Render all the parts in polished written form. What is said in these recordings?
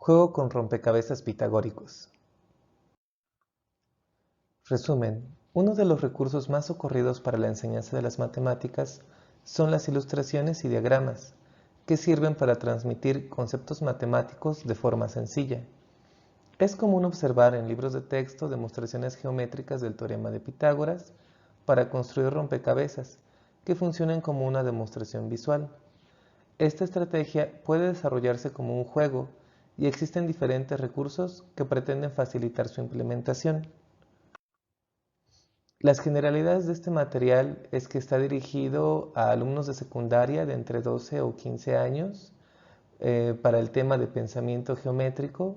Juego con rompecabezas pitagóricos. Resumen: uno de los recursos más socorridos para la enseñanza de las matemáticas son las ilustraciones y diagramas, que sirven para transmitir conceptos matemáticos de forma sencilla. Es común observar en libros de texto demostraciones geométricas del teorema de Pitágoras para construir rompecabezas, que funcionan como una demostración visual. Esta estrategia puede desarrollarse como un juego y existen diferentes recursos que pretenden facilitar su implementación. Las generalidades de este material es que está dirigido a alumnos de secundaria de entre 12 o 15 años para el tema de pensamiento geométrico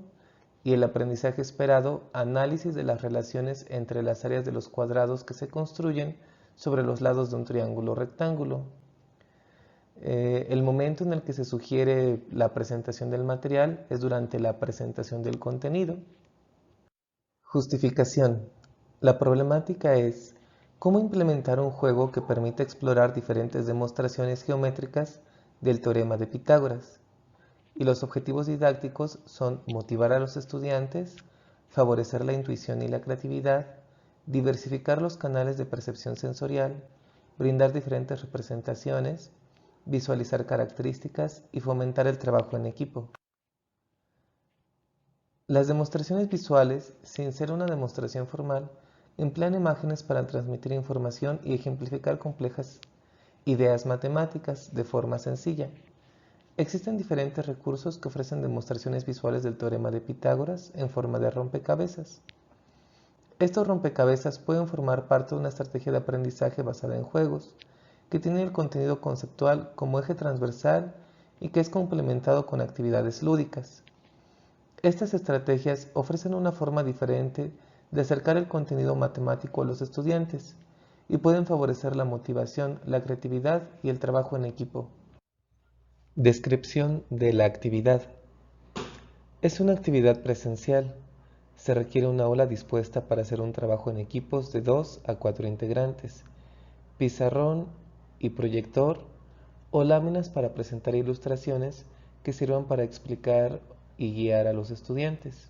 y el aprendizaje esperado, análisis de las relaciones entre las áreas de los cuadrados que se construyen sobre los lados de un triángulo rectángulo. El momento en el que se sugiere la presentación del material es durante la presentación del contenido. Justificación. La problemática es cómo implementar un juego que permita explorar diferentes demostraciones geométricas del teorema de Pitágoras. Y los objetivos didácticos son motivar a los estudiantes, favorecer la intuición y la creatividad, diversificar los canales de percepción sensorial, brindar diferentes representaciones, visualizar características y fomentar el trabajo en equipo. Las demostraciones visuales, sin ser una demostración formal, emplean imágenes para transmitir información y ejemplificar complejas ideas matemáticas de forma sencilla. Existen diferentes recursos que ofrecen demostraciones visuales del teorema de Pitágoras en forma de rompecabezas. Estos rompecabezas pueden formar parte de una estrategia de aprendizaje basada en juegos, que tiene el contenido conceptual como eje transversal y que es complementado con actividades lúdicas. Estas estrategias ofrecen una forma diferente de acercar el contenido matemático a los estudiantes y pueden favorecer la motivación, la creatividad y el trabajo en equipo. Descripción de la actividad. Es una actividad presencial. Se requiere una aula dispuesta para hacer un trabajo en equipos de 2 a 4 integrantes, pizarrón y proyector o láminas para presentar ilustraciones que sirvan para explicar y guiar a los estudiantes.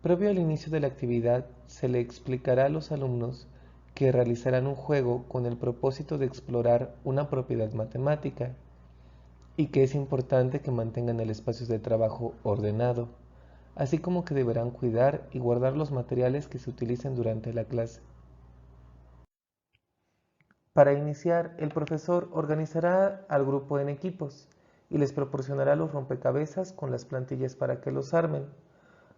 Previo al inicio de la actividad, se le explicará a los alumnos que realizarán un juego con el propósito de explorar una propiedad matemática y que es importante que mantengan el espacio de trabajo ordenado, así como que deberán cuidar y guardar los materiales que se utilicen durante la clase. Para iniciar, el profesor organizará al grupo en equipos y les proporcionará los rompecabezas con las plantillas para que los armen.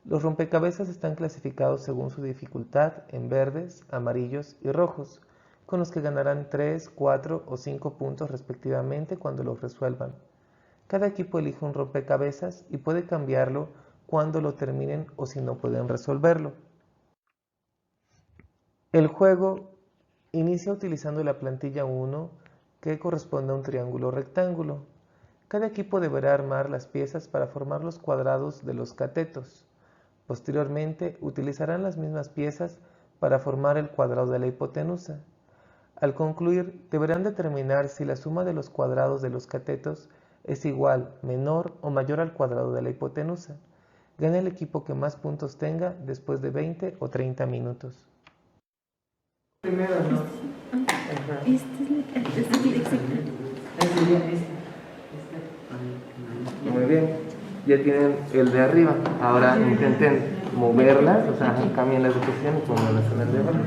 Los rompecabezas están clasificados según su dificultad en verdes, amarillos y rojos, con los que ganarán 3, 4 o 5 puntos respectivamente cuando los resuelvan. Cada equipo elige un rompecabezas y puede cambiarlo cuando lo terminen o si no pueden resolverlo. El juego inicia utilizando la plantilla 1, que corresponde a un triángulo rectángulo. Cada equipo deberá armar las piezas para formar los cuadrados de los catetos. Posteriormente, utilizarán las mismas piezas para formar el cuadrado de la hipotenusa. Al concluir, deberán determinar si la suma de los cuadrados de los catetos es igual, menor o mayor al cuadrado de la hipotenusa. Gana el equipo que más puntos tenga después de 20 o 30 minutos. Primero, ¿no? Muy bien, ya tienen el de arriba. Ahora intenten moverlas, o sea, cambien las de posición y pónganlas en el de abajo.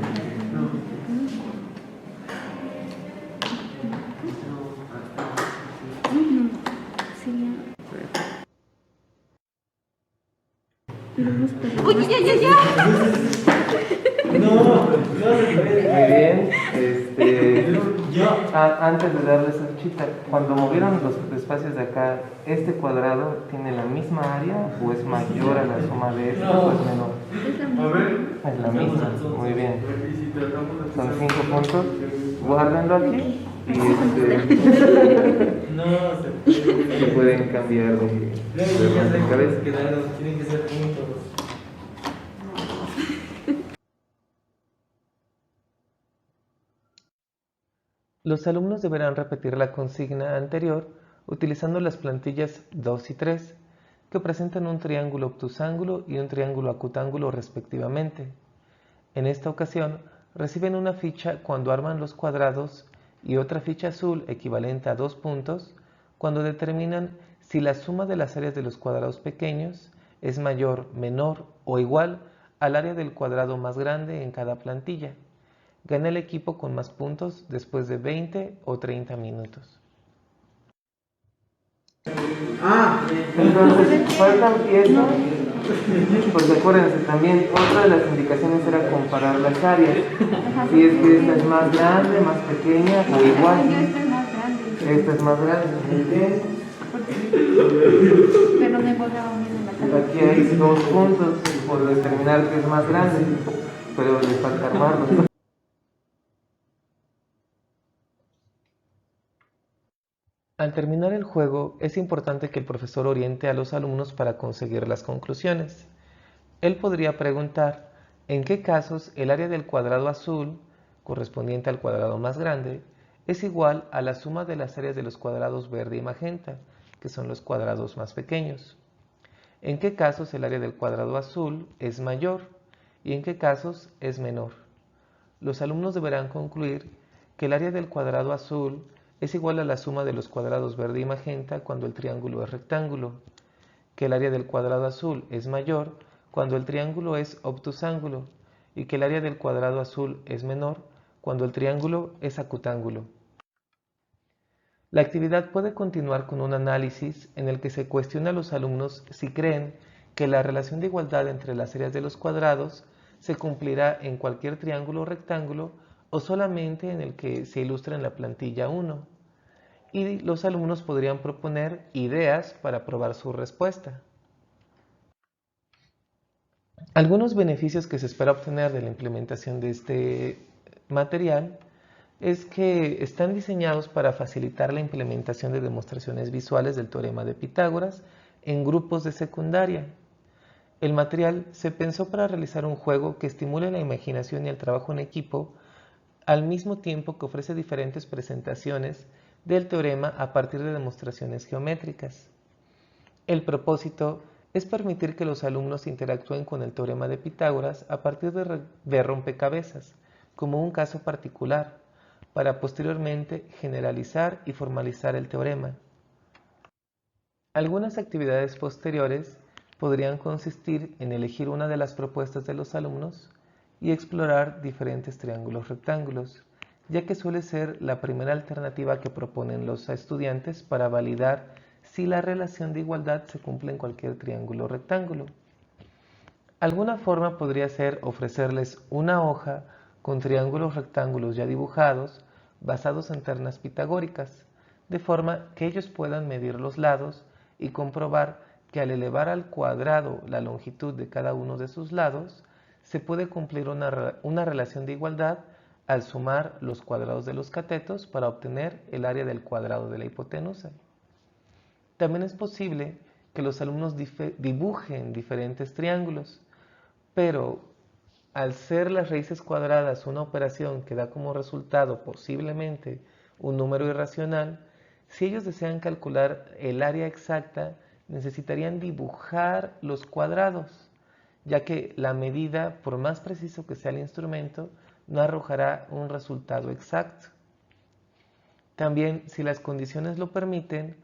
Oye, ya. Muy bien, antes de darles el chita, cuando movieron los espacios de acá, ¿este cuadrado tiene la misma área o es mayor a la suma de estos o es menor? Es la misma, muy bien. Son 5 puntos, guárdenlo aquí y se pueden cambiar de rompecabezas. Tienen que ser juntos. Los alumnos deberán repetir la consigna anterior utilizando las plantillas 2 y 3. que presentan un triángulo obtusángulo y un triángulo acutángulo respectivamente. En esta ocasión, reciben una ficha cuando arman los cuadrados y otra ficha azul equivalente a 2 puntos cuando determinan si la suma de las áreas de los cuadrados pequeños es mayor, menor o igual al área del cuadrado más grande en cada plantilla. Gana el equipo con más puntos después de 20 o 30 minutos. Entonces, faltan piezas, porque acuérdense también, otra de las indicaciones era comparar las áreas. Si es que esta es más grande, más pequeña o igual. Esta es más grande. Pero me borraba un la Aquí hay 2 puntos por determinar que es más grande, pero le falta armarlo. Al terminar el juego, es importante que el profesor oriente a los alumnos para conseguir las conclusiones. Él podría preguntar, ¿en qué casos el área del cuadrado azul, correspondiente al cuadrado más grande, es igual a la suma de las áreas de los cuadrados verde y magenta, que son los cuadrados más pequeños? ¿En qué casos el área del cuadrado azul es mayor y en qué casos es menor? Los alumnos deberán concluir que el área del cuadrado azul es igual a la suma de los cuadrados verde y magenta cuando el triángulo es rectángulo, que el área del cuadrado azul es mayor cuando el triángulo es obtusángulo y que el área del cuadrado azul es menor cuando el triángulo es acutángulo. La actividad puede continuar con un análisis en el que se cuestiona a los alumnos si creen que la relación de igualdad entre las áreas de los cuadrados se cumplirá en cualquier triángulo o rectángulo o solamente en el que se ilustra en la plantilla 1. Y los alumnos podrían proponer ideas para probar su respuesta. Algunos beneficios que se espera obtener de la implementación de este material es que están diseñados para facilitar la implementación de demostraciones visuales del teorema de Pitágoras en grupos de secundaria. El material se pensó para realizar un juego que estimule la imaginación y el trabajo en equipo, al mismo tiempo que ofrece diferentes presentaciones del teorema a partir de demostraciones geométricas. El propósito es permitir que los alumnos interactúen con el teorema de Pitágoras a partir de rompecabezas, como un caso particular, para posteriormente generalizar y formalizar el teorema. Algunas actividades posteriores podrían consistir en elegir una de las propuestas de los alumnos y explorar diferentes triángulos rectángulos, ya que suele ser la primera alternativa que proponen los estudiantes para validar si la relación de igualdad se cumple en cualquier triángulo rectángulo. Alguna forma podría ser ofrecerles una hoja con triángulos rectángulos ya dibujados basados en ternas pitagóricas, de forma que ellos puedan medir los lados y comprobar que al elevar al cuadrado la longitud de cada uno de sus lados, se puede cumplir una relación de igualdad al sumar los cuadrados de los catetos para obtener el área del cuadrado de la hipotenusa. También es posible que los alumnos dibujen diferentes triángulos, pero al ser las raíces cuadradas una operación que da como resultado posiblemente un número irracional, si ellos desean calcular el área exacta, necesitarían dibujar los cuadrados, ya que la medida, por más preciso que sea el instrumento, no arrojará un resultado exacto. También, si las condiciones lo permiten,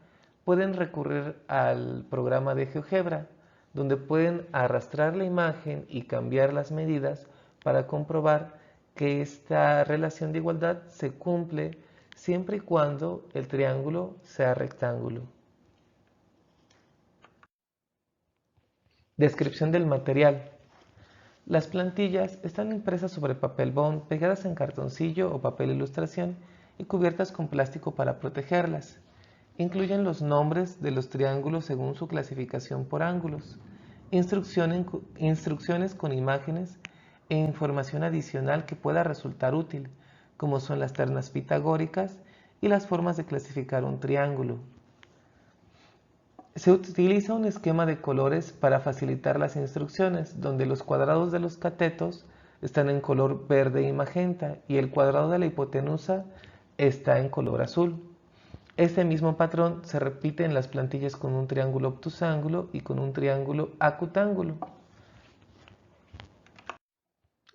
pueden recurrir al programa de GeoGebra, donde pueden arrastrar la imagen y cambiar las medidas para comprobar que esta relación de igualdad se cumple siempre y cuando el triángulo sea rectángulo. Descripción del material. Las plantillas están impresas sobre papel bond, pegadas en cartoncillo o papel ilustración y cubiertas con plástico para protegerlas. Incluyen los nombres de los triángulos según su clasificación por ángulos, instrucciones con imágenes e información adicional que pueda resultar útil, como son las ternas pitagóricas y las formas de clasificar un triángulo. Se utiliza un esquema de colores para facilitar las instrucciones, donde los cuadrados de los catetos están en color verde y magenta y el cuadrado de la hipotenusa está en color azul. Este mismo patrón se repite en las plantillas con un triángulo obtusángulo y con un triángulo acutángulo.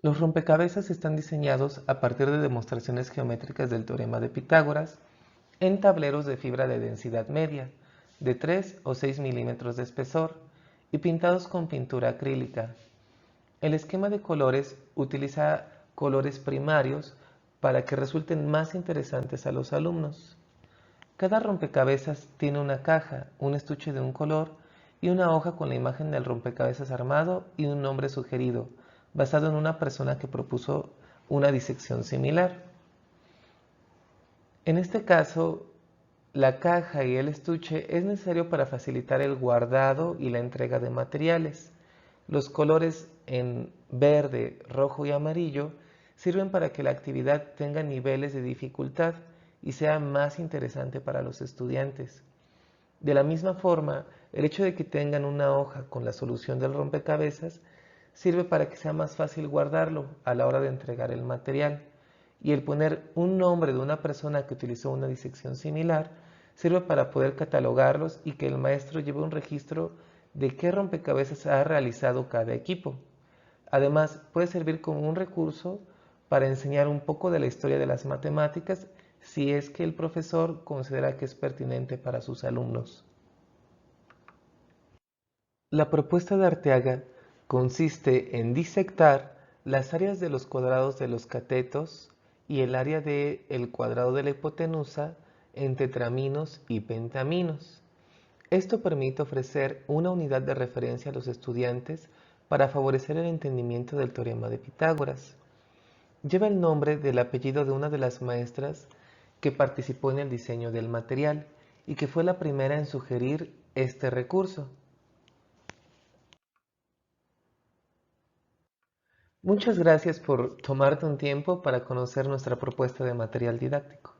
Los rompecabezas están diseñados a partir de demostraciones geométricas del teorema de Pitágoras en tableros de fibra de densidad media, de 3 o 6 milímetros de espesor, y pintados con pintura acrílica. El esquema de colores utiliza colores primarios para que resulten más interesantes a los alumnos. Cada rompecabezas tiene una caja, un estuche de un color y una hoja con la imagen del rompecabezas armado y un nombre sugerido, basado en una persona que propuso una disección similar. En este caso, la caja y el estuche es necesario para facilitar el guardado y la entrega de materiales. Los colores en verde, rojo y amarillo sirven para que la actividad tenga niveles de dificultad y sea más interesante para los estudiantes. De la misma forma, el hecho de que tengan una hoja con la solución del rompecabezas sirve para que sea más fácil guardarlo a la hora de entregar el material. Y el poner un nombre de una persona que utilizó una disección similar sirve para poder catalogarlos y que el maestro lleve un registro de qué rompecabezas ha realizado cada equipo. Además, puede servir como un recurso para enseñar un poco de la historia de las matemáticas si es que el profesor considera que es pertinente para sus alumnos. La propuesta de Arteaga consiste en disectar las áreas de los cuadrados de los catetos y el área del cuadrado de la hipotenusa en tetraminos y pentaminos. Esto permite ofrecer una unidad de referencia a los estudiantes para favorecer el entendimiento del teorema de Pitágoras. Lleva el nombre del apellido de una de las maestras que participó en el diseño del material y que fue la primera en sugerir este recurso. Muchas gracias por tomarte un tiempo para conocer nuestra propuesta de material didáctico.